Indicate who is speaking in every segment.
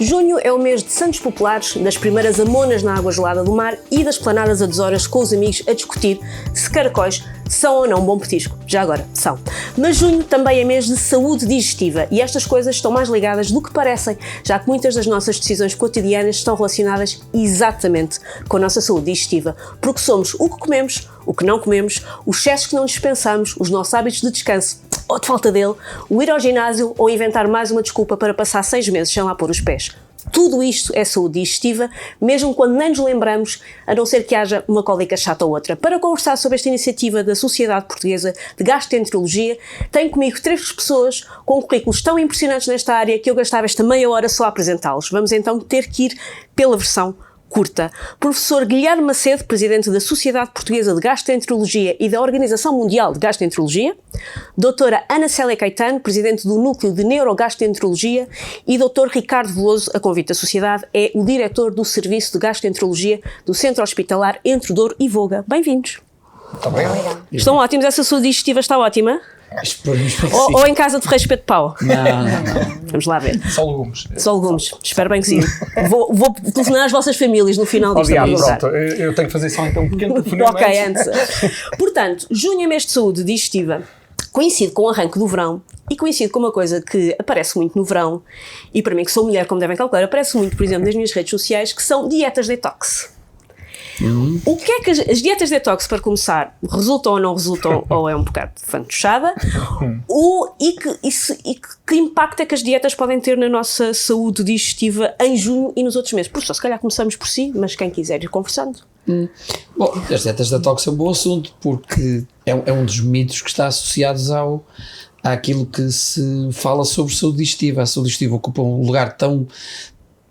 Speaker 1: Junho é o mês de santos populares, das primeiras amonas na água gelada do mar e das planadas a deshoras com os amigos a discutir se caracóis são ou não um bom petisco. Já agora, são. Mas junho também é mês de saúde digestiva e estas coisas estão mais ligadas do que parecem, já que muitas das nossas decisões cotidianas estão relacionadas exatamente com a nossa saúde digestiva, porque somos o que comemos, o que não comemos, os excessos que não dispensamos, os nossos hábitos de descanso ou de falta dele, o ir ao ginásio ou inventar mais uma desculpa para passar 6 meses sem lá pôr os pés. Tudo isto é saúde digestiva, mesmo quando nem nos lembramos, a não ser que haja uma cólica chata ou outra. Para conversar sobre esta iniciativa da Sociedade Portuguesa de Gastroenterologia, tenho comigo 3 pessoas com currículos tão impressionantes nesta área que eu gastava esta meia hora só a apresentá-los. Vamos então ter que ir pela versão curta. Professor Guilherme Macedo, presidente da Sociedade Portuguesa de Gastroenterologia e da Organização Mundial de Gastroenterologia. Doutora Ana Célia Caetano, presidente do Núcleo de Neurogastroenterologia. E doutor Ricardo Veloso, a convite da Sociedade, é o diretor do Serviço de Gastroenterologia do Centro Hospitalar Entre Douro e Voga. Bem-vindos.
Speaker 2: Muito obrigado.
Speaker 1: Estão ótimos? Essa saúde digestiva está ótima? Ou em casa de Ferreira de Pau?
Speaker 2: Não.
Speaker 1: Vamos lá ver.
Speaker 2: Só legumes.
Speaker 1: Só legumes. Espero bem que sim. Vou telefonar às vossas famílias no final disto.
Speaker 2: Pronto, eu tenho que fazer só então um pequeno telefonema.
Speaker 1: Ok, antes. Portanto, junho é mês de saúde digestiva. Coincide com o arranque do verão e coincide com uma coisa que aparece muito no verão e para mim que sou mulher, como devem calcular, aparece muito, por exemplo, nas minhas redes sociais, que são dietas detox. O que é que as dietas detox, para começar, resultam ou não resultam, ou é um bocado fantochada, que impacto é que as dietas podem ter na nossa saúde digestiva em junho e nos outros meses? Por isso, se calhar começamos por si, mas quem quiser ir conversando.
Speaker 3: Bom, as dietas detox é um bom assunto, porque é um dos mitos que está associados àquilo que se fala sobre saúde digestiva. A saúde digestiva ocupa um lugar tão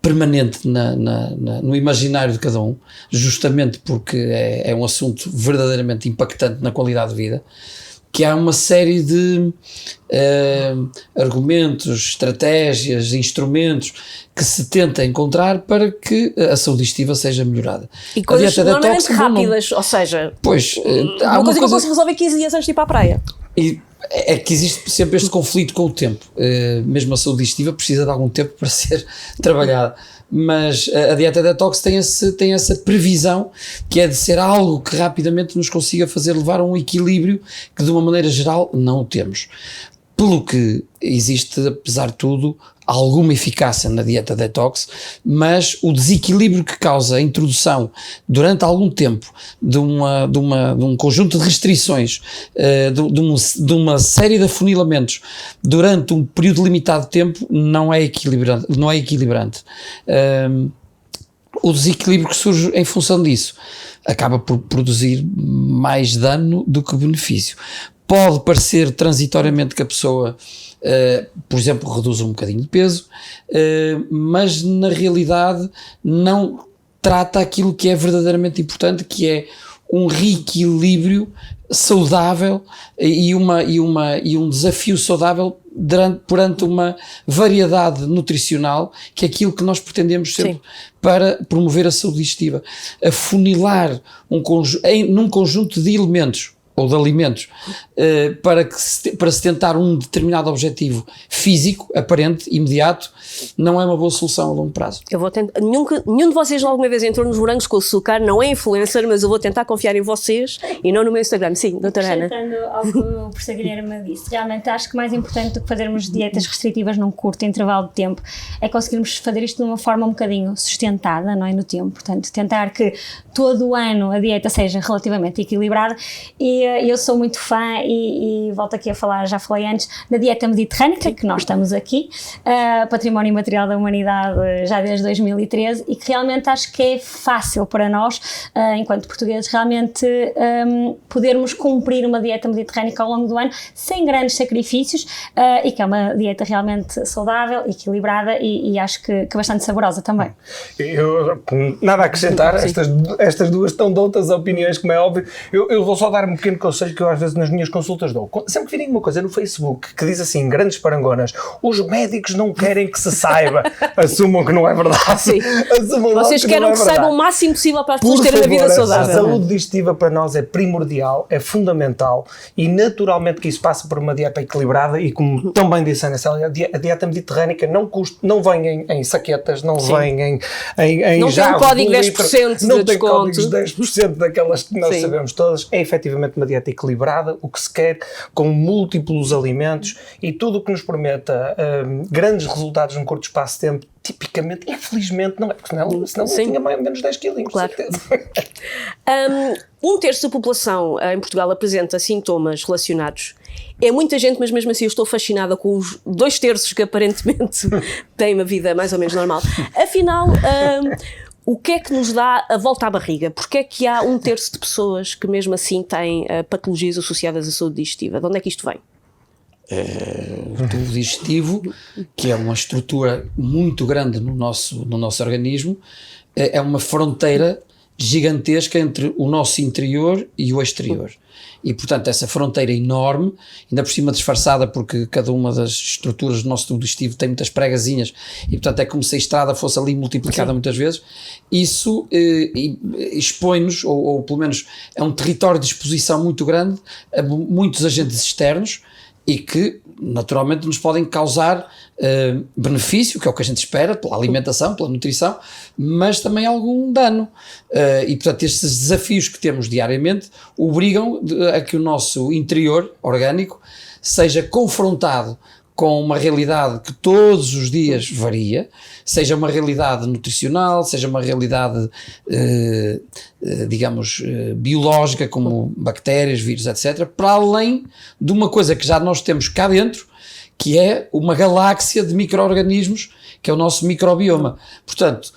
Speaker 3: permanente no imaginário de cada um, justamente porque é um assunto verdadeiramente impactante na qualidade de vida, que há uma série de argumentos, estratégias, instrumentos que se tenta encontrar para que a saúde digestiva seja melhorada.
Speaker 1: E coisas normalmente rápidas, ou seja,
Speaker 3: pois,
Speaker 1: há uma coisa que eu posso resolver 15 dias antes de ir para a praia.
Speaker 3: E é que existe sempre este conflito com o tempo. Mesmo a saúde digestiva precisa de algum tempo para ser trabalhada. Mas a dieta detox tem essa previsão, que é de ser algo que rapidamente nos consiga fazer levar a um equilíbrio que de uma maneira geral não o temos. Pelo que existe, apesar de tudo, alguma eficácia na dieta detox, mas o desequilíbrio que causa a introdução durante algum tempo de um conjunto de restrições, de uma série de afunilamentos durante um período limitado de tempo não é equilibrante. O desequilíbrio que surge em função disso acaba por produzir mais dano do que benefício. Pode parecer transitoriamente que a pessoa, por exemplo, reduz um bocadinho de peso, mas na realidade não trata aquilo que é verdadeiramente importante, que é um reequilíbrio saudável e um desafio saudável perante uma variedade nutricional, que é aquilo que nós pretendemos sempre. Sim. Para promover a saúde digestiva. Afunilar num conjunto de elementos ou de alimentos, para se tentar um determinado objetivo físico, aparente, imediato, não é uma boa solução a longo prazo.
Speaker 1: Eu vou tentar, nenhum de vocês alguma vez entrou nos morangos com açúcar, não é influencer, mas eu vou tentar confiar em vocês e não no meu Instagram. Sim, doutora Ana.
Speaker 4: Acrescentando ao que o professor Guilherme disse, realmente acho que mais importante do que fazermos dietas restritivas num curto intervalo de tempo é conseguirmos fazer isto de uma forma um bocadinho sustentada, não é, no tempo. Portanto, tentar que todo o ano a dieta seja relativamente equilibrada. E eu sou muito fã e volto aqui a falar, já falei antes, da dieta mediterrânica, que nós estamos aqui, património imaterial da humanidade já desde 2013, e que realmente acho que é fácil para nós, enquanto portugueses, realmente podermos cumprir uma dieta mediterrânica ao longo do ano, sem grandes sacrifícios, e que é uma dieta realmente saudável, equilibrada e acho que bastante saborosa também.
Speaker 2: Nada a acrescentar, estas duas tão doutas opiniões, como é óbvio. Eu vou só dar um pequeno pequeno conselho que eu às vezes nas minhas consultas dou. Sempre que virem uma coisa no Facebook que diz assim, grandes parangonas, os médicos não querem que se saiba, assumam que não é verdade.
Speaker 1: Sim. Vocês querem que saibam o máximo possível para as pessoas terem uma vida saudável.
Speaker 2: A saúde digestiva para nós é primordial, é fundamental e naturalmente que isso passa por uma dieta equilibrada e como tão bem disse a Ana Célia, a dieta mediterrânica não vem em saquetas, não vem em
Speaker 1: não tem um código 10% de
Speaker 2: não tem
Speaker 1: desconto.
Speaker 2: códigos 10% daquelas que nós
Speaker 1: Sim.
Speaker 2: sabemos todas, é efetivamente uma dieta equilibrada, o que se quer, com múltiplos alimentos e tudo o que nos prometa grandes resultados num curto espaço de tempo, tipicamente, infelizmente, não é, porque senão eu tinha mais ou menos 10 quilinhos,
Speaker 1: Claro.
Speaker 2: certeza.
Speaker 1: Um terço da população em Portugal apresenta sintomas relacionados. É muita gente, mas mesmo assim eu estou fascinada com os 2/3 que aparentemente têm uma vida mais ou menos normal. Afinal, o que é que nos dá a volta à barriga? Porque é que há 1/3 de pessoas que mesmo assim têm patologias associadas à saúde digestiva? De onde é que isto vem?
Speaker 3: O tubo digestivo, que é uma estrutura muito grande no nosso organismo, é uma fronteira gigantesca entre o nosso interior e o exterior. E, portanto, essa fronteira enorme, ainda por cima disfarçada, porque cada uma das estruturas do nosso tubo digestivo tem muitas pregazinhas, e, portanto, é como se a estrada fosse ali multiplicada muitas vezes. Isso expõe-nos, ou pelo menos é um território de exposição muito grande a muitos agentes externos, e que naturalmente nos podem causar benefício, que é o que a gente espera, pela alimentação, pela nutrição, mas também algum dano. E portanto estes desafios que temos diariamente obrigam a que o nosso interior orgânico seja confrontado com uma realidade que todos os dias varia, seja uma realidade nutricional, seja uma realidade, digamos, biológica, como bactérias, vírus, etc., para além de uma coisa que já nós temos cá dentro, que é uma galáxia de micro-organismos, que é o nosso microbioma. Portanto,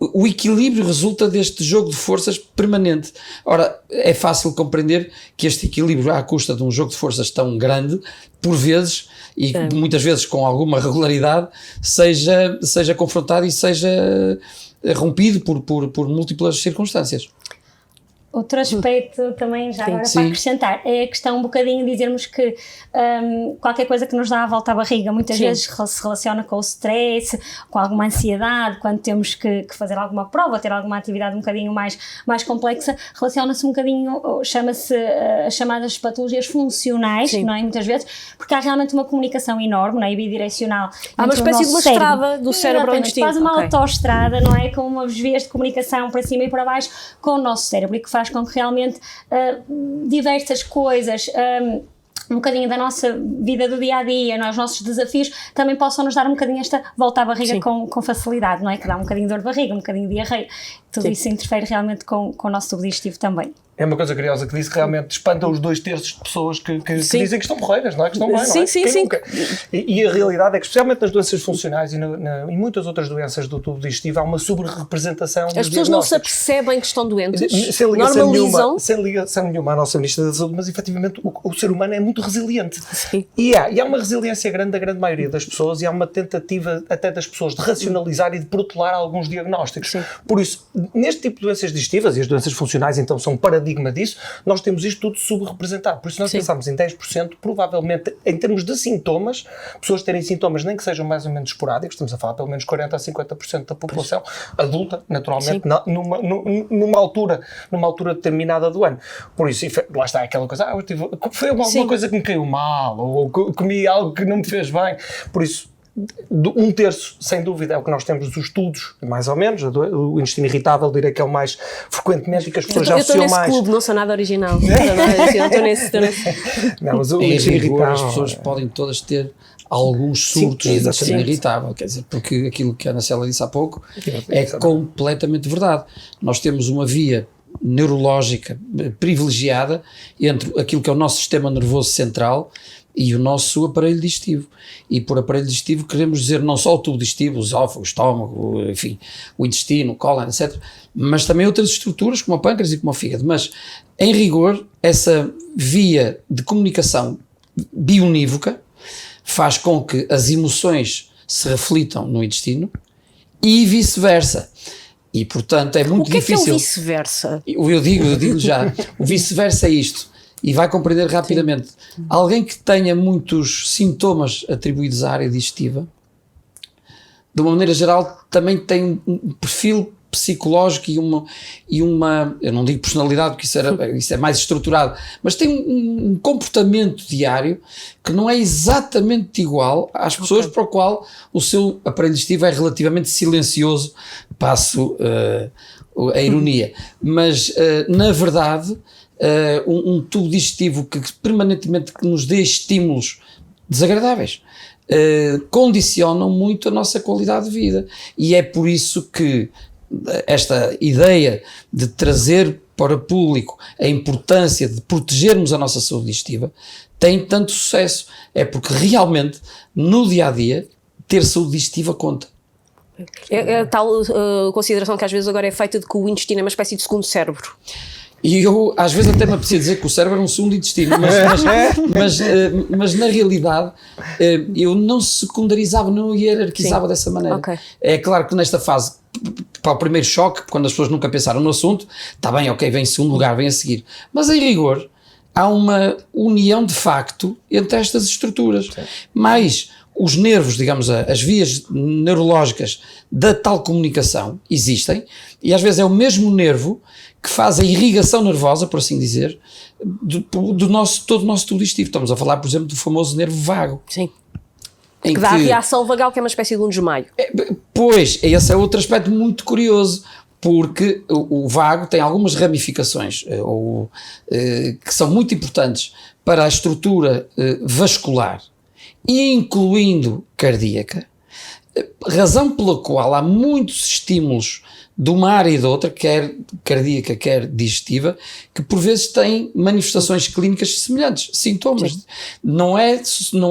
Speaker 3: o equilíbrio resulta deste jogo de forças permanente. Ora, é fácil compreender que este equilíbrio, à custa de um jogo de forças tão grande, por vezes, e muitas vezes com alguma regularidade, seja confrontado e seja rompido por múltiplas circunstâncias.
Speaker 4: Outro aspecto também, já agora para acrescentar, é a questão um bocadinho de dizermos que qualquer coisa que nos dá a volta à barriga muitas vezes se relaciona com o stress, com alguma ansiedade, quando temos que fazer alguma prova, ter alguma atividade um bocadinho mais complexa, relaciona-se um bocadinho, chama-se as chamadas patologias funcionais, não é? Muitas vezes, porque há realmente uma comunicação enorme, não é? E bidirecional.
Speaker 1: Há uma espécie de uma estrada do cérebro ao intestino.
Speaker 4: Faz uma autoestrada, não é? Com umas vias de comunicação para cima e para baixo com o nosso cérebro, e que faz com que realmente diversas coisas, um bocadinho da nossa vida do dia-a-dia, não é? Os nossos desafios também possam nos dar um bocadinho esta volta à barriga com facilidade, não é? Que dá um bocadinho de dor de barriga, um bocadinho de diarreia, tudo isso interfere realmente com o nosso tubo digestivo também.
Speaker 2: É uma coisa curiosa que disse que realmente espanta os 2/3 de pessoas que dizem que estão porreiras, não é? Que estão bem, não é?
Speaker 1: Sim.
Speaker 2: Nunca? E a realidade é que, especialmente nas doenças funcionais e muitas outras doenças do tubo digestivo, há uma sobre-representação.
Speaker 1: As pessoas não se apercebem que estão doentes,
Speaker 2: sem ligação
Speaker 1: normalizam.
Speaker 2: sem ligação nenhuma à nossa Ministra da Saúde, mas efetivamente o ser humano é muito resiliente.
Speaker 1: Sim.
Speaker 2: E há uma resiliência grande da grande maioria das pessoas, e há uma tentativa até das pessoas de racionalizar e de protelar alguns diagnósticos.
Speaker 1: Sim.
Speaker 2: Por isso, neste tipo de doenças digestivas, e as doenças funcionais então são um paradigma disso, nós temos isto tudo subrepresentado. Por isso nós pensamos em 10%, provavelmente, em termos de sintomas, pessoas terem sintomas nem que sejam mais ou menos esporádicos, estamos a falar pelo menos 40% a 50% da população adulta, naturalmente, numa altura determinada do ano. Por isso, lá está aquela coisa, foi alguma coisa que me caiu mal, ou comi algo que não me fez bem. Por isso, 1/3, sem dúvida, é o que nós temos dos estudos, mais ou menos. O intestino irritável, direi que é o mais frequentemente, e que as pessoas já associam mais.
Speaker 1: Eu estou nesse clube, não sou nada original. Eu estou nesse.
Speaker 2: Não, mas o
Speaker 3: em
Speaker 2: intestino
Speaker 3: rigor,
Speaker 2: irritável,
Speaker 3: as pessoas podem todas ter alguns surtos de intestino irritável, quer dizer, porque aquilo que a Ana Célia disse há pouco é completamente verdade. Nós temos uma via neurológica privilegiada entre aquilo que é o nosso sistema nervoso central e o nosso aparelho digestivo. E por aparelho digestivo queremos dizer não só o tubo digestivo, o esófago, o estômago, enfim, o intestino, o cólon, etc., mas também outras estruturas como o pâncreas e como o fígado. Mas, em rigor, essa via de comunicação bionívoca faz com que as emoções se reflitam no intestino e vice-versa. E, portanto, é muito difícil.
Speaker 1: O que é o vice-versa?
Speaker 3: Eu digo já. O vice-versa é isto. E vai compreender rapidamente. Sim. Alguém que tenha muitos sintomas atribuídos à área digestiva, de uma maneira geral, também tem um perfil psicológico e uma eu não digo personalidade, porque isso é mais estruturado, mas tem um comportamento diário que não é exatamente igual às pessoas para o qual o seu aparelho digestivo é relativamente silencioso, passo a ironia, mas na verdade um tubo digestivo que permanentemente nos dê estímulos desagradáveis condicionam muito a nossa qualidade de vida, e é por isso que esta ideia de trazer para o público a importância de protegermos a nossa saúde digestiva tem tanto sucesso. É porque realmente, no dia-a-dia, ter saúde digestiva conta.
Speaker 1: É a tal consideração que às vezes agora é feita de que o intestino é uma espécie de segundo cérebro.
Speaker 3: E eu, às vezes, até me apetecia dizer que o cérebro é um segundo intestino, mas na realidade eu não secundarizava, não hierarquizava dessa maneira. Okay. É claro que nesta fase, para o primeiro choque, quando as pessoas nunca pensaram no assunto, está bem, ok, vem em segundo lugar, vem a seguir. Mas em rigor, há uma união de facto entre estas estruturas. Sim. Mas os nervos, digamos, as vias neurológicas da tal comunicação existem, e às vezes é o mesmo nervo que faz a irrigação nervosa, por assim dizer, todo o nosso tubo digestivo. Estamos a falar, por exemplo, do famoso nervo vago.
Speaker 1: Sim. Que dá a reação vagal, que é uma espécie de um desmaio.
Speaker 3: Pois, esse é outro aspecto muito curioso, porque o vago tem algumas ramificações que são muito importantes para a estrutura vascular, incluindo cardíaca, razão pela qual há muitos estímulos de uma área e de outra, quer cardíaca, quer digestiva, que por vezes têm manifestações clínicas semelhantes, sintomas. Sim. Não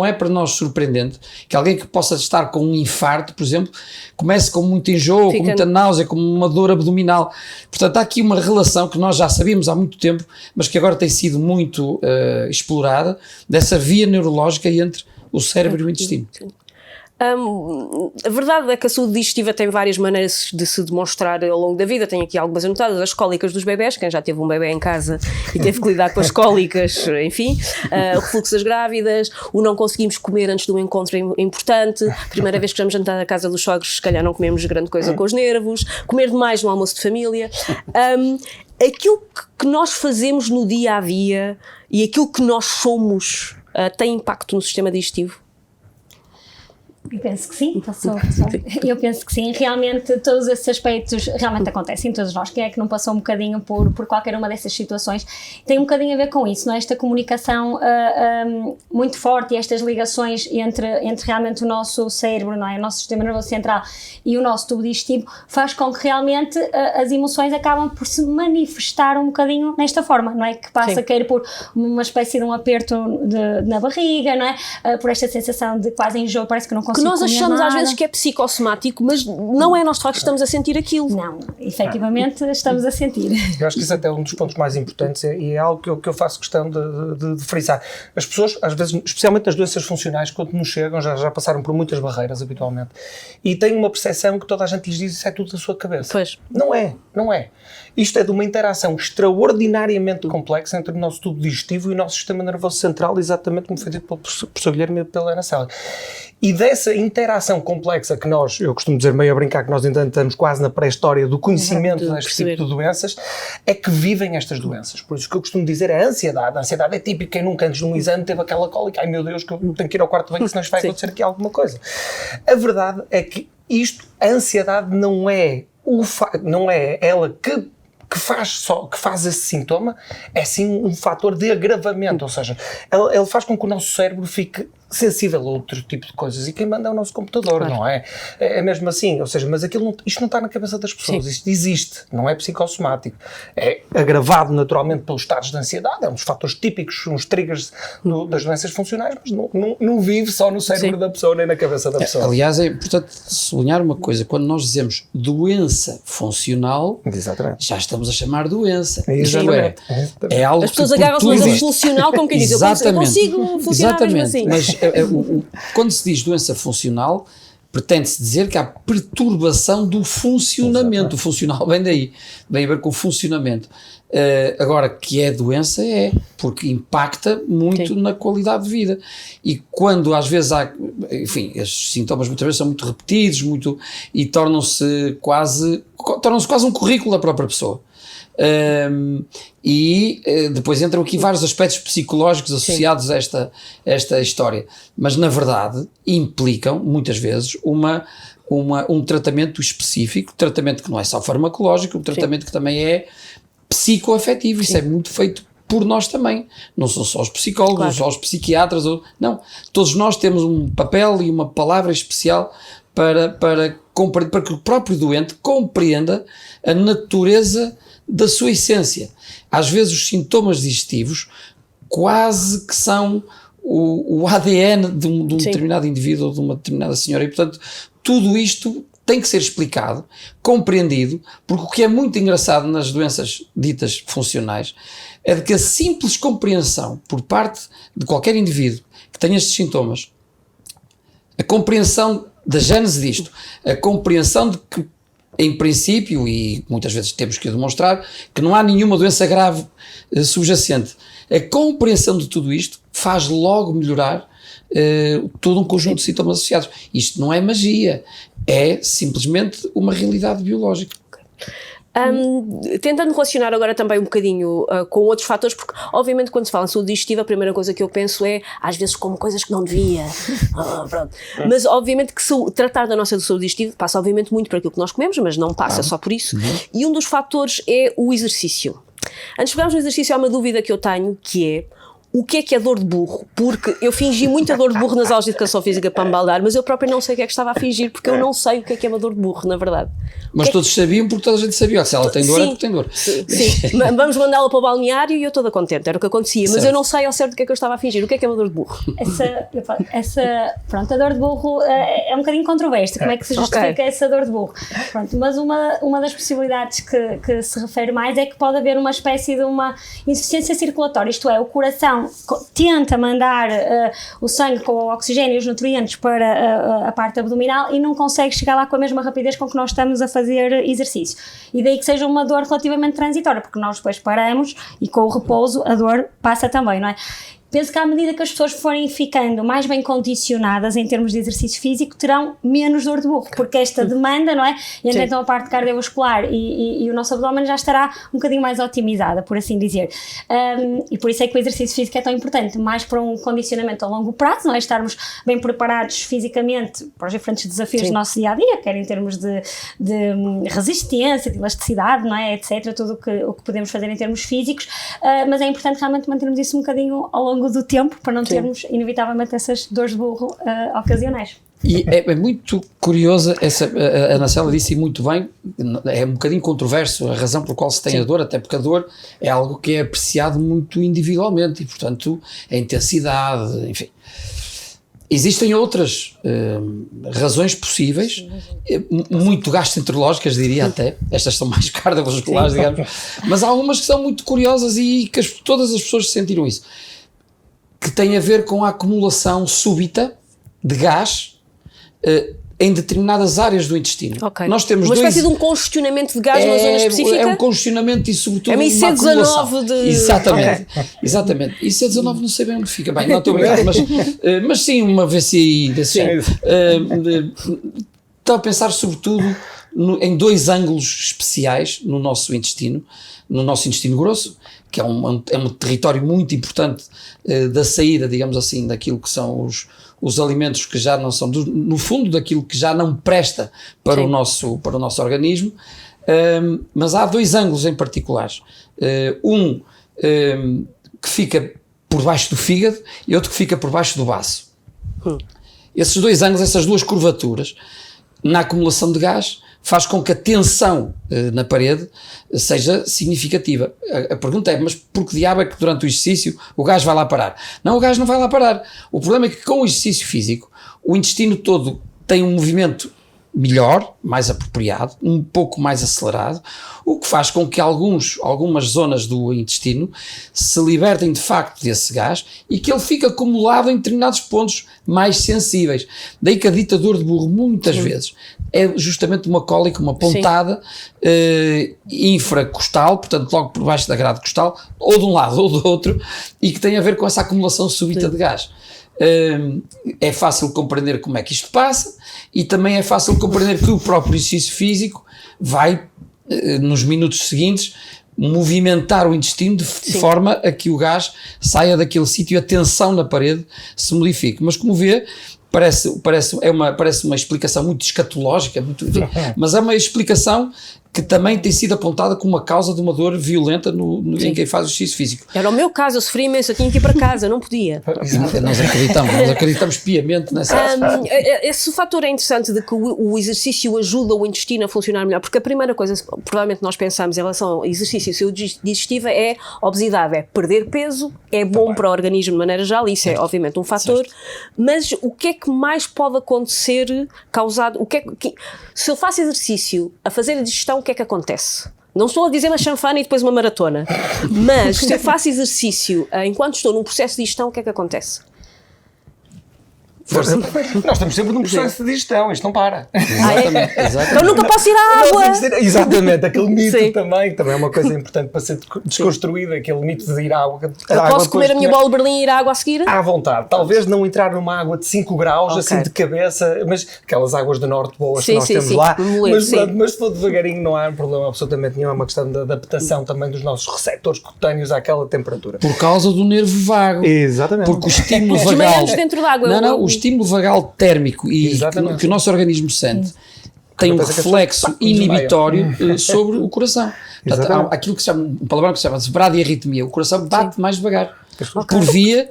Speaker 3: é para nós surpreendente que alguém que possa estar com um infarto, por exemplo, comece com muito enjoo, com muita náusea, com uma dor abdominal. Portanto, há aqui uma relação que nós já sabíamos há muito tempo, mas que agora tem sido muito explorada, dessa via neurológica entre o cérebro e o intestino.
Speaker 1: Sim. A verdade é que a saúde digestiva tem várias maneiras de se demonstrar ao longo da vida. Tenho aqui algumas anotadas: as cólicas dos bebés, quem já teve um bebé em casa e teve que lidar com as cólicas, enfim, o refluxo das grávidas, o não conseguimos comer antes do encontro é importante, primeira vez que vamos jantar na casa dos sogros, se calhar não comemos grande coisa com os nervos, comer demais no almoço de família. Aquilo que nós fazemos no dia a dia e aquilo que nós somos tem impacto no sistema digestivo?
Speaker 4: Eu penso que sim, eu penso que sim, realmente todos esses aspectos realmente acontecem em todos nós. Quem é que não passou um bocadinho por qualquer uma dessas situações? Tem um bocadinho a ver com isso, não é? Esta comunicação muito forte e estas ligações entre realmente o nosso cérebro, não é? O nosso sistema nervoso central e o nosso tubo digestivo faz com que realmente as emoções acabam por se manifestar um bocadinho nesta forma, não é? Que passa a cair por uma espécie de um aperto na barriga, não é? Por esta sensação de quase enjoo, parece que não conseguimos.
Speaker 1: Que nós achamos às vezes que é psicossomático, mas não é, nós de facto estamos a sentir aquilo.
Speaker 4: Não, efetivamente estamos a sentir.
Speaker 2: Eu acho que isso até é um dos pontos mais importantes e é algo que eu faço questão de frisar. As pessoas, às vezes, especialmente nas doenças funcionais, quando nos chegam, já passaram por muitas barreiras habitualmente, e têm uma percepção que toda a gente lhes diz: isso é tudo da sua cabeça.
Speaker 1: Pois.
Speaker 2: Não é. Isto é de uma interação extraordinariamente complexa entre o nosso tubo digestivo e o nosso sistema nervoso central, exatamente como foi dito pelo professor Guilherme e pela Ana Célia. E dessa interação complexa que eu costumo dizer meio a brincar, que nós ainda estamos quase na pré-história do conhecimento deste tipo de doenças, é que vivem estas doenças. Por isso que eu costumo dizer é a ansiedade. A ansiedade é típica. Quem nunca antes de um exame teve aquela cólica: ai meu Deus, que eu tenho que ir ao quarto bem, que senão isto vai acontecer aqui alguma coisa. A verdade é que a ansiedade não é ela que faz esse sintoma, é sim um fator de agravamento, ou seja, ele faz com que o nosso cérebro fique sensível a outro tipo de coisas, e quem manda é o nosso computador, claro. Não é? É mesmo assim, ou seja, mas isto não está na cabeça das pessoas, isto existe, não é psicossomático, é agravado naturalmente pelos estados de ansiedade, é um dos fatores típicos, uns triggers das doenças funcionais, mas não vive só no cérebro da pessoa nem na cabeça da pessoa.
Speaker 3: Aliás, é importante sublinhar uma coisa: quando nós dizemos doença funcional, exatamente, já estamos a chamar doença.
Speaker 2: Exatamente.
Speaker 3: É algo
Speaker 1: as pessoas agarram-se a funcional como quem diz: eu consigo funcionar mesmo assim.
Speaker 3: Mas quando se diz doença funcional, pretende-se dizer que há perturbação do funcionamento. O funcional vem daí, vem a ver com o funcionamento. Agora, que é doença, porque impacta muito na qualidade de vida. E quando às vezes há, enfim, estes sintomas muitas vezes são muito repetidos, e tornam-se quase um currículo da própria pessoa. Depois entram aqui vários aspectos psicológicos associados a esta história, mas na verdade implicam muitas vezes um tratamento específico, tratamento que não é só farmacológico, um tratamento que também é psicoafetivo. Isso é muito feito por nós também, não são só os psicólogos, claro, só os psiquiatras, não, todos nós temos um papel e uma palavra especial para que o próprio doente compreenda a natureza da sua essência. Às vezes os sintomas digestivos quase que são o ADN de um determinado indivíduo ou de uma determinada senhora, e portanto tudo isto tem que ser explicado, compreendido, porque o que é muito engraçado nas doenças ditas funcionais é de que a simples compreensão por parte de qualquer indivíduo que tenha estes sintomas, a compreensão da gênese disto, a compreensão de que, em princípio, e muitas vezes temos que demonstrar, que não há nenhuma doença grave subjacente, a compreensão de tudo isto faz logo melhorar todo um conjunto de sintomas associados. Isto não é magia, é simplesmente uma realidade biológica.
Speaker 1: Tentando relacionar agora também um bocadinho com outros fatores, porque obviamente quando se fala em saúde digestiva a primeira coisa que eu penso é às vezes como coisas que não devia, pronto. Mas obviamente que tratar da nossa saúde digestiva passa obviamente muito por aquilo que nós comemos, mas não passa só por isso, e um dos fatores é o exercício. Antes de pegarmos no exercício, há uma dúvida que eu tenho, que é o que é dor de burro? Porque eu fingi muita dor de burro nas aulas de educação física para me baldar, mas eu própria não sei o que é que estava a fingir, porque eu não sei o que é uma dor de burro, na verdade.
Speaker 3: Mas todos sabiam, porque toda a gente sabia. Se ela tem dor, é porque tem dor.
Speaker 1: Sim. Vamos mandá-la para o balneário e eu toda contente, era o que acontecia. Mas eu não sei ao certo o que é que eu estava a fingir. O que é uma dor de burro?
Speaker 4: Pronto, a dor de burro é um bocadinho controversa. Como é que se justifica essa dor de burro? Pronto, mas uma das possibilidades que se refere mais é que pode haver uma espécie de uma insuficiência circulatória, isto é, o coração tenta mandar o sangue com o oxigênio e os nutrientes para a parte abdominal e não consegue chegar lá com a mesma rapidez com que nós estamos a fazer exercício. E daí que seja uma dor relativamente transitória, porque nós depois paramos e com o repouso a dor passa também, não é? Penso que à medida que as pessoas forem ficando mais bem condicionadas em termos de exercício físico, terão menos dor de burro, porque esta demanda, não é? E então a parte cardiovascular e o nosso abdômen já estará um bocadinho mais otimizada, por assim dizer. E por isso é que o exercício físico é tão importante, mais para um condicionamento a longo prazo, não é? Estarmos bem preparados fisicamente para os diferentes desafios do nosso dia-a-dia, quer em termos de resistência, de elasticidade, não é? Etc. Tudo o que podemos fazer em termos físicos, mas é importante realmente mantermos isso um bocadinho ao longo do tempo, para não termos inevitavelmente essas dores de burro ocasionais.
Speaker 3: E é muito curiosa, a Ana Célia disse muito bem, é um bocadinho controverso a razão por qual se tem a dor, até porque a dor é algo que é apreciado muito individualmente e, portanto, a intensidade, enfim. Existem outras razões possíveis, muito gastroenterológicas, diria até, estas são mais cardiovasculares, digamos, mas há algumas que são muito curiosas e que todas as pessoas sentiram isso, que tem a ver com a acumulação súbita de gás em determinadas áreas do intestino.
Speaker 1: Okay. Nós temos uma espécie de um congestionamento de gás numa zona específica?
Speaker 3: É um congestionamento e sobretudo
Speaker 1: uma
Speaker 3: acumulação.
Speaker 1: de...
Speaker 3: Exatamente. IC19 não sei bem onde fica. Bem, não estou a brincar, mas sim uma VCI desse género. Estou a pensar sobretudo em dois ângulos especiais no nosso intestino grosso, que é um território muito importante da saída, digamos assim, daquilo que são os alimentos que já não são, no fundo, daquilo que já não presta para o nosso organismo, mas há dois ângulos em particulares. Que fica por baixo do fígado e outro que fica por baixo do baço. Esses dois ângulos, essas duas curvaturas, na acumulação de gás, faz com que a tensão na parede seja significativa. A pergunta é, mas por que diabo é que durante o exercício o gás vai lá parar? Não, o gás não vai lá parar. O problema é que com o exercício físico, o intestino todo tem um movimento melhor, mais apropriado, um pouco mais acelerado, o que faz com que algumas zonas do intestino se libertem de facto desse gás e que ele fique acumulado em determinados pontos mais sensíveis. Daí que a dita dor de burro muitas vezes é justamente uma cólica, uma pontada infracostal, portanto logo por baixo da grade costal, ou de um lado ou do outro, e que tem a ver com essa acumulação súbita de gás. É fácil compreender como é que isto passa e também é fácil compreender que o próprio exercício físico vai, nos minutos seguintes, movimentar o intestino de forma a que o gás saia daquele sítio e a tensão na parede se modifique. Mas como vê, parece uma explicação muito escatológica, mas é uma explicação que também tem sido apontada como uma causa de uma dor violenta em quem faz o exercício físico.
Speaker 1: Era o meu caso, eu sofri imenso, eu tinha que ir para casa, não podia.
Speaker 3: Nós acreditamos piamente nessa
Speaker 1: Esse fator é interessante de que o exercício ajuda o intestino a funcionar melhor, porque a primeira coisa, provavelmente nós pensamos em relação ao exercício digestivo é obesidade, é perder peso, é bom para o organismo de maneira geral, isso é obviamente um fator, mas o que é que mais pode acontecer causado, se eu faço exercício a fazer a digestão, o que é que acontece? Não estou a dizer uma chanfana e depois uma maratona, mas se eu faço exercício enquanto estou num processo de digestão, o que é que acontece?
Speaker 2: Força. Nós estamos sempre num processo de digestão, isto não para.
Speaker 3: Exatamente.
Speaker 1: Então nunca posso ir à água.
Speaker 2: Exatamente, aquele mito também é uma coisa importante para ser desconstruída, aquele mito de ir à água.
Speaker 1: Eu posso comer a minha bola de Berlim e ir à água a seguir?
Speaker 2: À vontade. Talvez não entrar numa água de 5 graus, assim de cabeça, mas aquelas águas do norte boas que nós temos lá. Mas se for devagarinho não há problema absolutamente nenhum, é uma questão de adaptação também dos nossos receptores cutâneos àquela temperatura.
Speaker 3: Por causa do nervo vago.
Speaker 2: Exatamente.
Speaker 3: Porque o estímulo vagal...
Speaker 1: dentro da água.
Speaker 3: O estímulo vagal térmico que o nosso organismo sente tem um reflexo inibitório sobre o coração. Portanto, há aquilo que se chama, um palavrão que se chama de bradiarritmia. O coração bate mais devagar. Por via,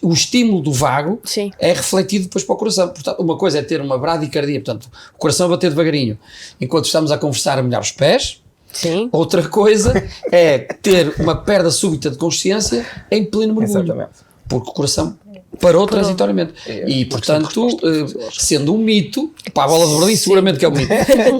Speaker 3: o estímulo do vago é refletido depois para o coração. Portanto, uma coisa é ter uma bradicardia, portanto, o coração a bater devagarinho, enquanto estamos a conversar a molhar os pés.
Speaker 1: Sim.
Speaker 3: Outra coisa é ter uma perda súbita de consciência em pleno mergulho.
Speaker 2: Exatamente.
Speaker 3: Porque o coração parou transitoriamente. E, portanto, sendo um mito, para a bola de Berlim seguramente que é um mito,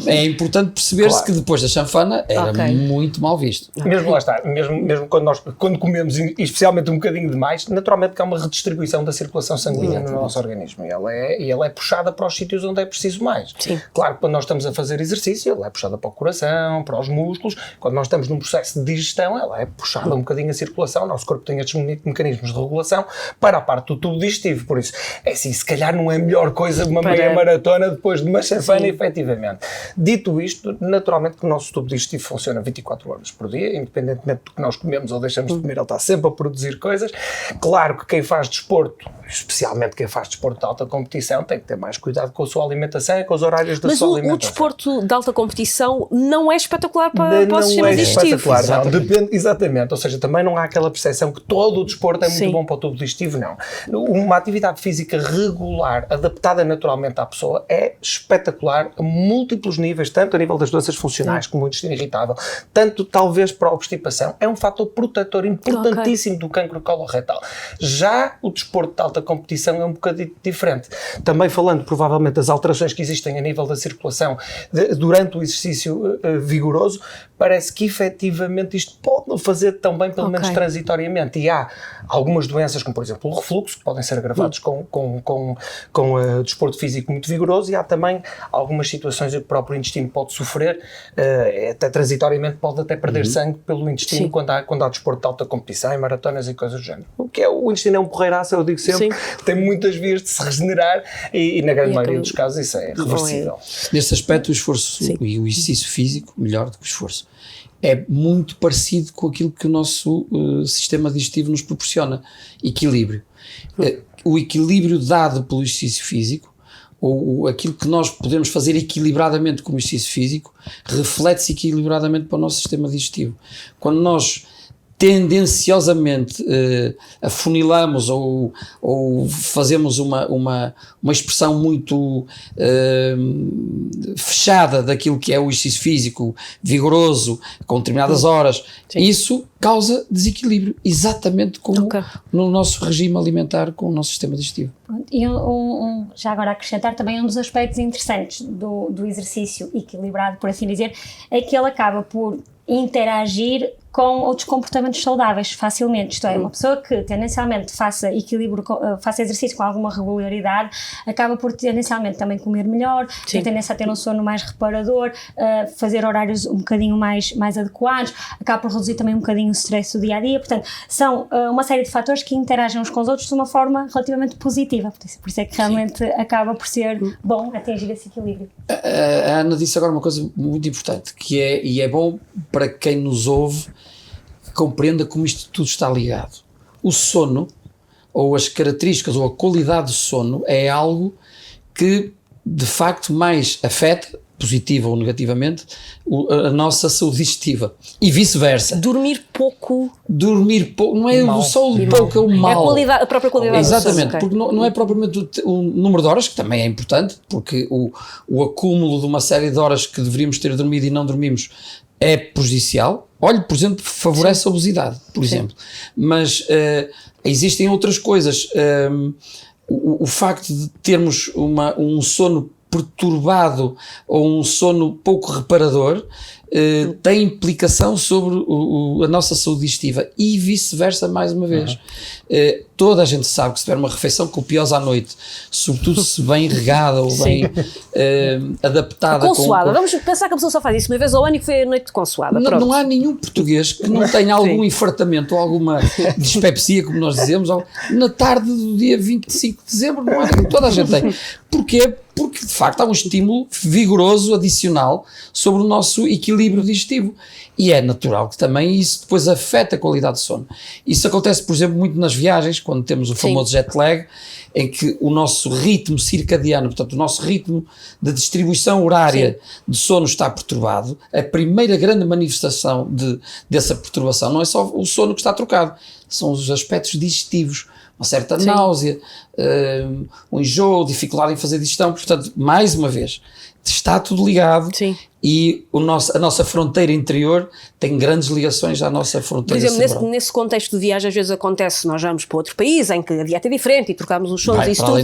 Speaker 3: é importante perceber-se que depois da chanfana era muito mal visto.
Speaker 2: Mesmo lá está, mesmo quando comemos, e especialmente um bocadinho demais, naturalmente que há uma redistribuição da circulação sanguínea no nosso organismo e ela é puxada para os sítios onde é preciso mais.
Speaker 1: Sim.
Speaker 2: Claro que quando nós estamos a fazer exercício, ela é puxada para o coração, para os músculos. Quando nós estamos num processo de digestão, ela é puxada um bocadinho a circulação. O nosso corpo tem estes mecanismos de regulação para a parte do tubo digestivo, por isso, é assim, se calhar não é a melhor coisa uma meia maratona depois de uma chanfana, efetivamente. Dito isto, naturalmente que o nosso tubo digestivo funciona 24 horas por dia, independentemente do que nós comemos ou deixamos de comer, ele está sempre a produzir coisas. Claro que quem faz desporto, especialmente quem faz desporto de alta competição, tem que ter mais cuidado com a sua alimentação e com os horários da sua alimentação. Mas o
Speaker 1: desporto de alta competição não é espetacular para o sistema digestivo.
Speaker 2: Não, depende, exatamente, ou seja, também não há aquela percepção que todo o desporto é muito bom para o tubo digestivo, não. Uma atividade física regular, adaptada naturalmente à pessoa, é espetacular a múltiplos níveis, tanto a nível das doenças funcionais como o intestino irritável, tanto talvez para a obstipação. É um fator protetor importantíssimo do cancro coloretal. Já o desporto de alta competição é um bocadinho diferente. Também falando provavelmente das alterações que existem a nível da circulação durante o exercício vigoroso, parece que efetivamente isto pode não fazer tão bem, pelo menos transitoriamente. E há algumas doenças, como por exemplo o refluxo, que podem ser agravados com desporto físico muito vigoroso, e há também algumas situações em que o próprio intestino pode sofrer, até transitoriamente pode até perder sangue pelo intestino quando há desporto de alta competição, em maratonas e coisas do género. O intestino é um porreiraço, eu digo sempre, tem muitas vias de se regenerar e na grande maioria dos casos isso é reversível.
Speaker 3: Nesse aspecto o esforço e o exercício físico, melhor do que o esforço, é muito parecido com aquilo que o nosso sistema digestivo nos proporciona, equilíbrio. O equilíbrio dado pelo exercício físico, ou aquilo que nós podemos fazer equilibradamente com o exercício físico, reflete-se equilibradamente para o nosso sistema digestivo. Quando nós tendenciosamente afunilamos ou fazemos uma expressão muito fechada daquilo que é o exercício físico vigoroso, com determinadas horas, isso causa desequilíbrio, exatamente como no nosso regime alimentar, com o nosso sistema digestivo.
Speaker 4: E já agora acrescentar também um dos aspectos interessantes do exercício equilibrado, por assim dizer, é que ele acaba por interagir com outros comportamentos saudáveis facilmente, isto é, uma pessoa que tendencialmente faça exercício com alguma regularidade, acaba por tendencialmente também comer melhor, tem tendência a ter um sono mais reparador, fazer horários um bocadinho mais adequados, acaba por reduzir também um bocadinho o stress do dia-a-dia, portanto, são uma série de fatores que interagem uns com os outros de uma forma relativamente positiva, por isso é que realmente acaba por ser bom atingir esse equilíbrio.
Speaker 3: A Ana disse agora uma coisa muito importante, que é bom para quem nos ouve compreenda como isto tudo está ligado. O sono, ou as características, ou a qualidade do sono é algo que de facto mais afeta, positiva ou negativamente, a nossa saúde digestiva e vice-versa.
Speaker 1: Dormir pouco,
Speaker 3: não é só o pouco, é o mal.
Speaker 1: É a própria qualidade
Speaker 3: Exatamente,
Speaker 1: do sono.
Speaker 3: porque não é propriamente o número de horas, que também é importante, porque o acúmulo de uma série de horas que deveríamos ter dormido e não dormimos é prejudicial. Olha, por exemplo, favorece a obesidade, por exemplo. Mas existem outras coisas. O facto de termos um sono perturbado ou um sono pouco reparador tem implicação sobre a nossa saúde digestiva e vice-versa, mais uma vez. Toda a gente sabe que se tiver uma refeição copiosa à noite, sobretudo se bem regada ou bem adaptada...
Speaker 1: Consoada. Vamos pensar que a pessoa só faz isso uma vez ao ano e que foi a noite de consoada.
Speaker 3: Não há nenhum português que não tenha algum infartamento ou alguma dispepsia, como nós dizemos, na tarde do dia 25 de dezembro. Não há, toda a gente tem. Porquê? Porque de facto há um estímulo vigoroso adicional sobre o nosso equilíbrio digestivo e é natural que também isso depois afeta a qualidade do sono. Isso acontece, por exemplo, muito nas viagens, quando temos o famoso jet lag, em que o nosso ritmo circadiano, portanto o nosso ritmo de distribuição horária de sono está perturbado. A primeira grande manifestação dessa perturbação não é só o sono que está trocado, são os aspectos digestivos, uma certa náusea, um enjoo, dificuldade em fazer digestão. Portanto, mais uma vez, está tudo ligado. E a nossa fronteira interior tem grandes ligações à nossa fronteira cerebral.
Speaker 1: Por exemplo, nesse contexto de viagem, às vezes acontece, nós vamos para outro país em que a dieta é diferente e trocamos os sonos e isso tudo,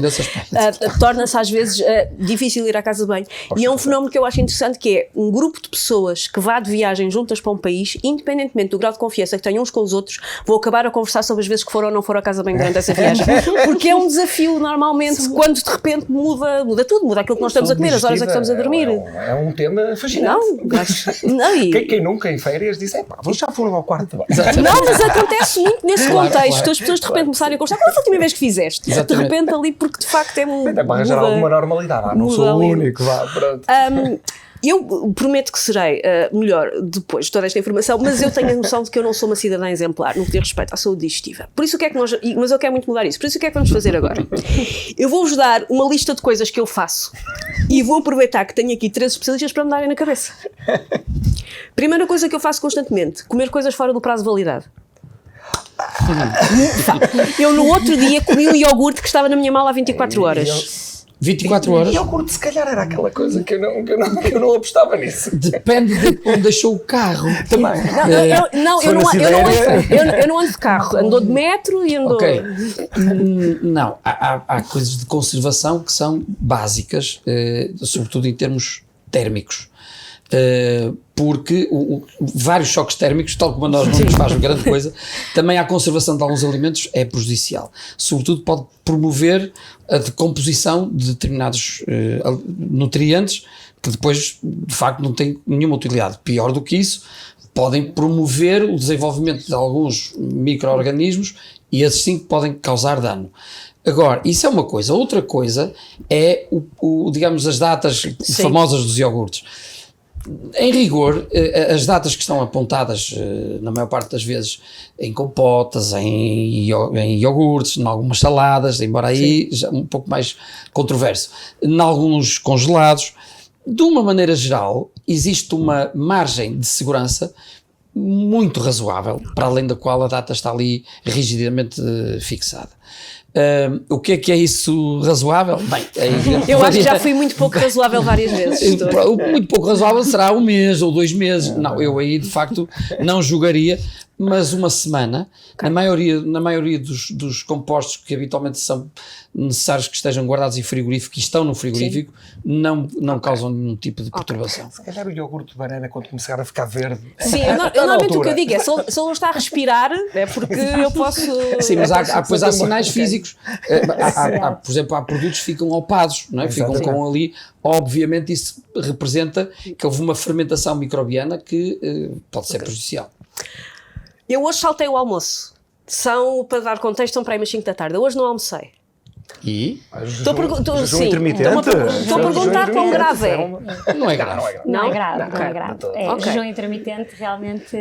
Speaker 1: torna-se às vezes difícil ir à casa de banho. E é um fenómeno que eu acho interessante, que é um grupo de pessoas que vá de viagem juntas para um país, independentemente do grau de confiança que tenham uns com os outros, vão acabar a conversar sobre as vezes que foram ou não foram à casa de banho durante essa viagem. Porque é um desafio, normalmente, quando de repente muda tudo, muda aquilo que nós estamos a comer, as horas a que estamos a dormir.
Speaker 2: É um tema fascinante. Quem nunca em férias diz, vocês já foram ao quarto de banho.
Speaker 1: Não, mas acontece muito nesse contexto, as pessoas de repente começarem a conversar, qual foi a última vez que fizeste?
Speaker 3: Exatamente.
Speaker 1: De repente ali, porque de facto é um...
Speaker 2: É para arranjar alguma normalidade, não sou o único, pronto.
Speaker 1: Eu prometo que serei melhor depois de toda esta informação, mas eu tenho a noção de que eu não sou uma cidadã exemplar no que diz respeito à saúde digestiva. Por isso o que é que mas eu quero muito mudar isso. Por isso o que é que vamos fazer agora? Eu vou-vos dar uma lista de coisas que eu faço e vou aproveitar que tenho aqui 3 especialistas para me darem na cabeça. Primeira coisa que eu faço constantemente, comer coisas fora do prazo de validade. Eu no outro dia comi um iogurte que estava na minha mala há 24 horas.
Speaker 3: 24 horas?
Speaker 2: E iogurte se calhar era aquela coisa que eu não apostava nisso.
Speaker 3: Depende de onde deixou o carro também.
Speaker 1: Eu não ando de carro, ando de metro e ando...
Speaker 3: Ok. Não, há coisas de conservação que são básicas, sobretudo em termos térmicos. Porque vários choques térmicos, tal como a nós não nos faz grande coisa, também a conservação de alguns alimentos é prejudicial. Sobretudo pode promover a decomposição de determinados nutrientes que depois de facto não têm nenhuma utilidade. Pior do que isso, podem promover o desenvolvimento de alguns micro-organismos e esses sim podem causar dano. Agora, isso é uma coisa. Outra coisa é, digamos, as datas famosas dos iogurtes. Em rigor, as datas que estão apontadas, na maior parte das vezes, em compotas, em iogurtes, em algumas saladas, embora aí já um pouco mais controverso, em alguns congelados, de uma maneira geral, existe uma margem de segurança muito razoável, para além da qual a data está ali rigidamente fixada. O que é isso razoável? Bem,
Speaker 1: eu acho que já fui muito pouco razoável várias vezes.
Speaker 3: Muito pouco razoável será 1 mês ou 2 meses. Não, eu aí de facto não julgaria, mas uma semana, na maioria dos compostos que habitualmente são necessários que estejam guardados em frigorífico e estão no frigorífico, não causam nenhum tipo de perturbação.
Speaker 2: Se calhar o iogurte de banana, quando começar a ficar verde.
Speaker 1: Sim, normalmente o que eu digo é, se ele não está a respirar, é porque eu posso...
Speaker 3: Sim, mas depois há sinais físicos. Por exemplo, há produtos que ficam opados, não é? Ficam com ali. Obviamente isso representa que houve uma fermentação microbiana que pode ser prejudicial.
Speaker 1: Eu hoje saltei o almoço. Para dar contexto, são para aí umas 5 da tarde. Eu hoje não almocei.
Speaker 3: E?
Speaker 2: Estou a
Speaker 1: perguntar quão grave é.
Speaker 3: Não é grave.
Speaker 4: Não é grave. Jejum intermitente realmente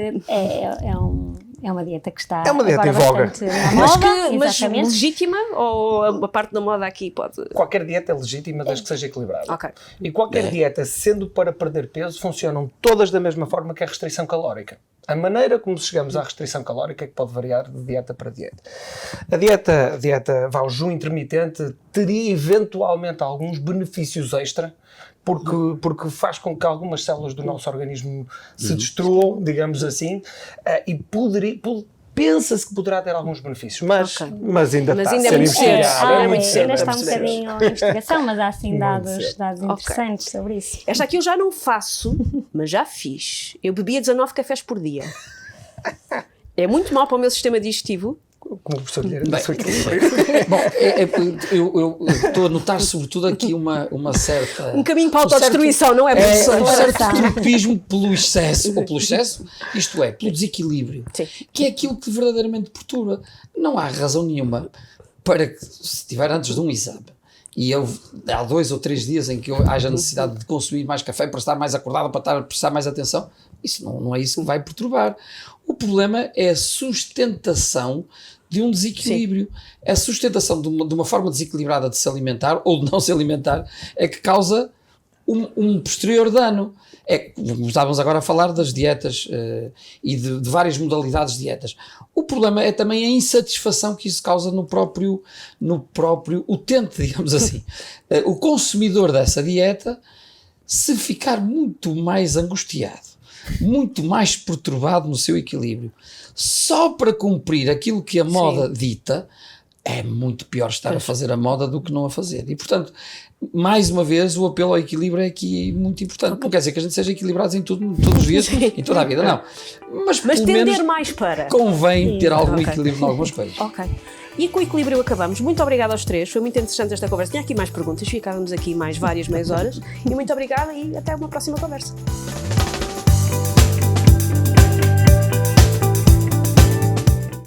Speaker 4: é uma dieta que está
Speaker 2: uma dieta
Speaker 4: agora
Speaker 2: em voga.
Speaker 4: bastante na moda,
Speaker 1: mas legítima, ou a parte da moda aqui pode...
Speaker 2: Qualquer dieta é legítima desde que seja equilibrada.
Speaker 1: Okay.
Speaker 2: E qualquer dieta, sendo para perder peso, funcionam todas da mesma forma que a restrição calórica. A maneira como chegamos à restrição calórica é que pode variar de dieta para dieta. A dieta o jejum intermitente teria eventualmente alguns benefícios extra, porque faz com que algumas células do nosso organismo se destruam, digamos assim, e pensa-se que poderá ter alguns benefícios, mas ainda está a ser investigado.
Speaker 4: Ainda está um bocadinho em investigação, mas há assim dados interessantes sobre isso.
Speaker 1: Esta aqui eu já não faço, mas já fiz. Eu bebia 19 cafés por dia. É muito mau para o meu sistema digestivo.
Speaker 2: Como o professor Guilherme disse aqui.
Speaker 3: Bom, eu estou a notar sobretudo aqui uma certa...
Speaker 1: Um caminho para a autodestruição, não é, professor?
Speaker 3: Um certo tropismo pelo excesso, isto é, pelo desequilíbrio,
Speaker 1: Sim.
Speaker 3: que é aquilo que verdadeiramente perturba. Não há razão nenhuma para que, se estiver antes de um exame, e há 2 ou 3 dias em que haja necessidade de consumir mais café para estar mais acordado, para prestar mais atenção, isso não é isso que vai perturbar. O problema é a sustentação de um desequilíbrio. Sim. A sustentação de uma forma desequilibrada de se alimentar ou de não se alimentar é que causa um posterior dano. Estávamos agora a falar das dietas e de várias modalidades de dietas. O problema é também a insatisfação que isso causa no próprio utente, digamos assim. O consumidor dessa dieta, se ficar muito mais angustiado, muito mais perturbado no seu equilíbrio, só para cumprir aquilo que a moda dita, é muito pior estar a fazer a moda do que não a fazer. E, portanto, mais uma vez, o apelo ao equilíbrio é aqui muito importante. Não quer dizer que a gente seja equilibrados em todos os dias, em toda a vida, não. Mas pelo menos
Speaker 1: mais para.
Speaker 3: Convém ter algum equilíbrio em algumas coisas.
Speaker 1: Ok. E com o equilíbrio acabamos. Muito obrigada aos 3. Foi muito interessante esta conversa. Tinha aqui mais perguntas. Ficávamos aqui mais várias meias horas. E muito obrigada e até uma próxima conversa.